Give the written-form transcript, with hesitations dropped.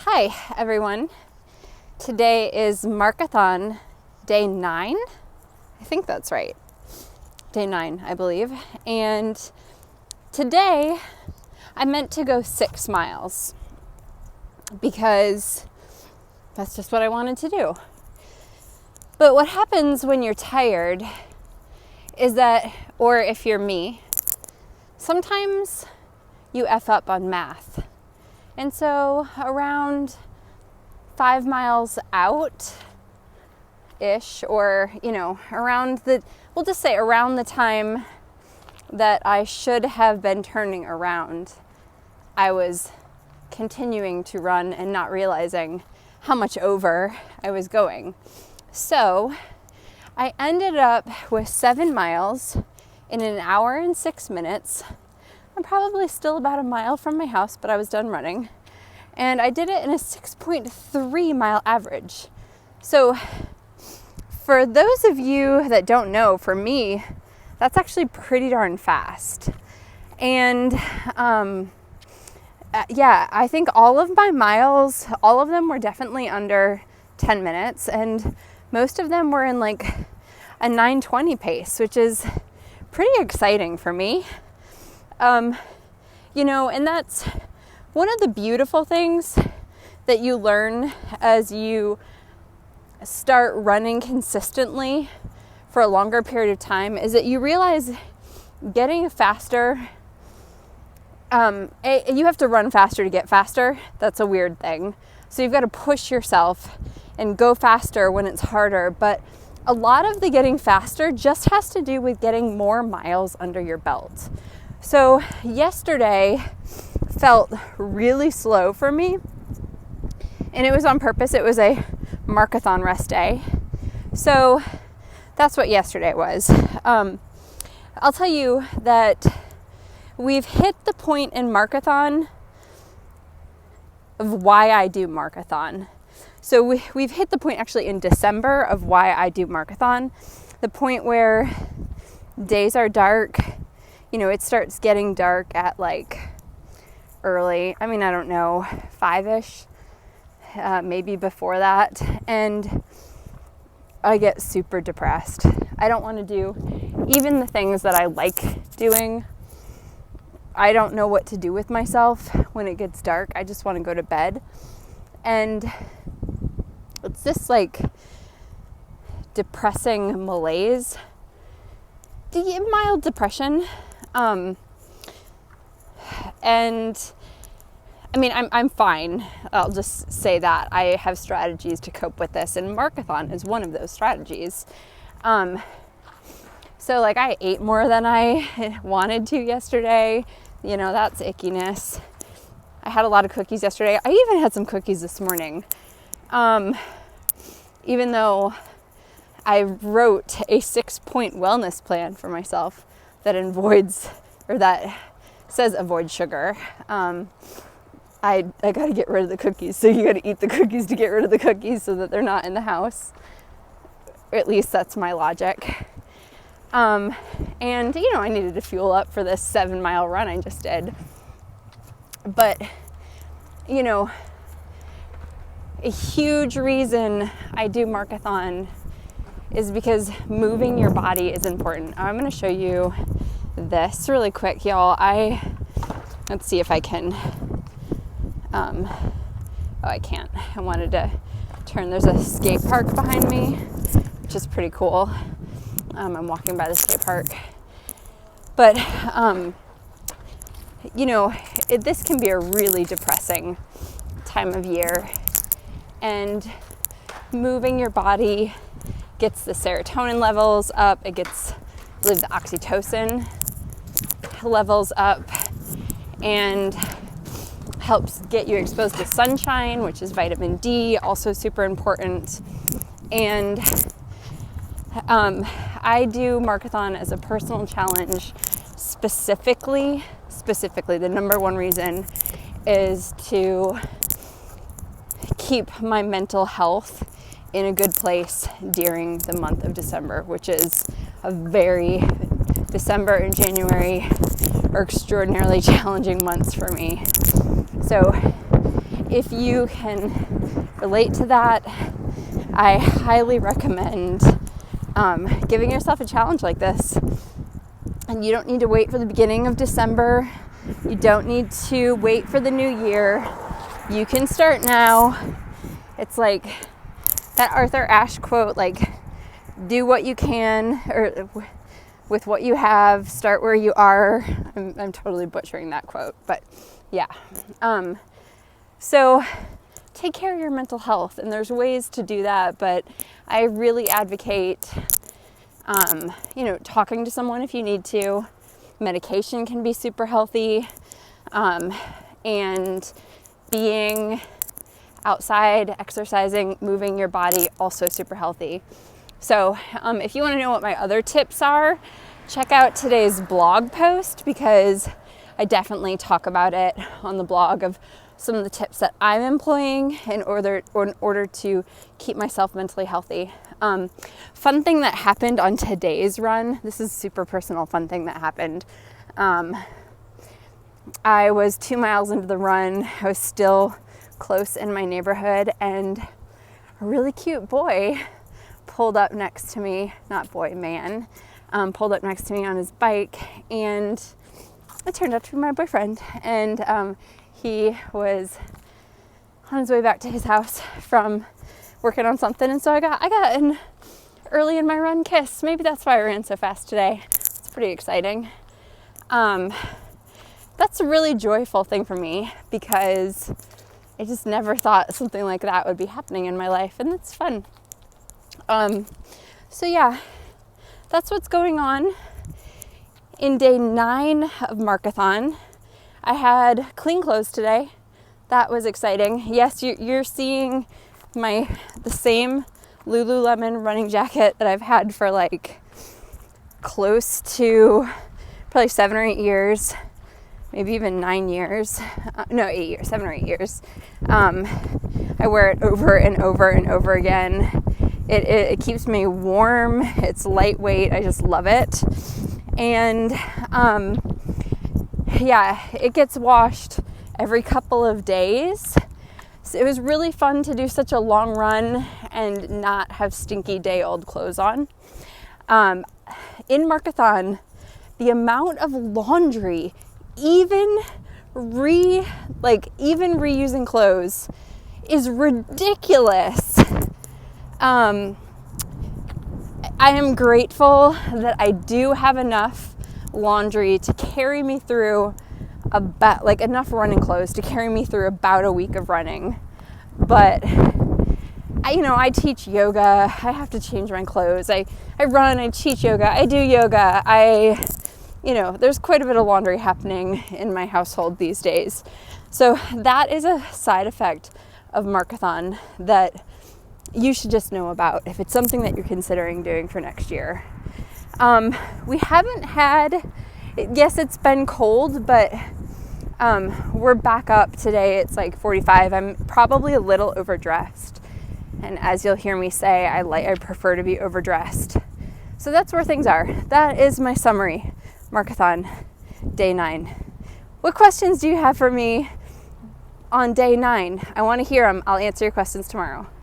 Hi everyone. Today is Marcothon day 9. I think that's right. Day 9, I believe. And today I meant to go 6 miles because that's just what I wanted to do. But what happens when you're tired is that, or if you're me, sometimes you F up on math. And so around 5 miles out-ish, or, around the time that I should have been turning around, I was continuing to run and not realizing how much over I was going. So I ended up with 7 miles in an hour and 6 minutes. I'm probably still about a mile from my house, but I was done running. And I did it in a 6.3 mile average. So for those of you that don't know, for me, that's actually pretty darn fast. And I think all of my miles, all of them were definitely under 10 minutes. And most of them were in like a 9:20 pace, which is pretty exciting for me. And that's one of the beautiful things that you learn as you start running consistently for a longer period of time is that you realize getting faster, you have to run faster to get faster. That's a weird thing. So you've got to push yourself and go faster when it's harder. But a lot of the getting faster just has to do with getting more miles under your belt. So yesterday felt really slow for me, and it was on purpose. It was a Marcothon rest day. So that's what yesterday was. I'll tell you that we've hit the point in Marcothon of why I do Marcothon. So we've hit the point actually in December of why I do Marcothon, the point where days are dark. It starts getting dark at like early, I don't know, 5-ish, maybe before that. And I get super depressed. I don't want to do even the things that I like doing. I don't know what to do with myself when it gets dark. I just want to go to bed. And it's this like depressing malaise, mild depression. I'm fine. I'll just say that. I have strategies to cope with this, and Marcothon is one of those strategies. So I ate more than I wanted to yesterday. That's ickiness. I had a lot of cookies yesterday. I even had some cookies this morning. Even though I wrote a 6-point wellness plan for myself that says avoid sugar. I got to get rid of the cookies. So you got to eat the cookies to get rid of the cookies so that they're not in the house. Or at least that's my logic. I needed to fuel up for this 7-mile run I just did. But, a huge reason I do Marcothon is because moving your body is important. I'm going to show you this really quick, y'all. Let's see if I can. I can't. I wanted to turn. There's a skate park behind me, which is pretty cool. I'm walking by the skate park. But, this can be a really depressing time of year. And moving your body gets the serotonin levels up. It gets, I believe, the oxytocin levels up, and helps get you exposed to sunshine, which is vitamin D, also super important. And I do Marcothon as a personal challenge specifically, the number one reason is to keep my mental health in a good place during the month of December, which is December and January are extraordinarily challenging months for me. So if you can relate to that, I highly recommend giving yourself a challenge like this. And you don't need to wait for the beginning of December. You don't need to wait for the new year. You can start now. It's like that Arthur Ashe quote, like, do what you can, or with what you have, start where you are. I'm totally butchering that quote, but yeah. So take care of your mental health, and there's ways to do that, but I really advocate, talking to someone if you need to. Medication can be super healthy, and being outside, exercising, moving your body, also super healthy. So if you want to know what my other tips are, check out today's blog post, because I definitely talk about it on the blog of some of the tips that I'm employing in order to keep myself mentally healthy. Fun thing that happened on today's run, this is a super personal fun thing that happened. I was 2 miles into the run. I was still close in my neighborhood, and a really cute boy pulled up next to me, not boy, man, pulled up next to me on his bike, and it turned out to be my boyfriend. And he was on his way back to his house from working on something, and so I got an early in my run kiss. Maybe that's why I ran so fast today. It's pretty exciting. That's a really joyful thing for me, because I just never thought something like that would be happening in my life, and it's fun. So yeah, that's what's going on. In day 9 of Marcothon, I had clean clothes today. That was exciting. Yes, you're seeing the same Lululemon running jacket that I've had for like close to probably 7 or 8 years, maybe even 9 years. 8 years, 7 or 8 years. I wear it over and over and over again. It keeps me warm. It's lightweight. I just love it. And it gets washed every couple of days. So it was really fun to do such a long run and not have stinky day-old clothes on. In Marcothon, the amount of laundry, even reusing clothes, is ridiculous. I am grateful that I do have enough laundry to carry me through enough running clothes to carry me through about a week of running. But I teach yoga. I have to change my clothes. I run, I teach yoga, I do yoga. There's quite a bit of laundry happening in my household these days. So that is a side effect of Marcothon that you should just know about if it's something that you're considering doing for next year. We haven't had, yes, it's been cold, but we're back up today. It's like 45. I'm probably a little overdressed. And as you'll hear me say, I prefer to be overdressed. So that's where things are. That is my summary. Marcothon, day 9. What questions do you have for me on day 9? I want to hear them. I'll answer your questions tomorrow.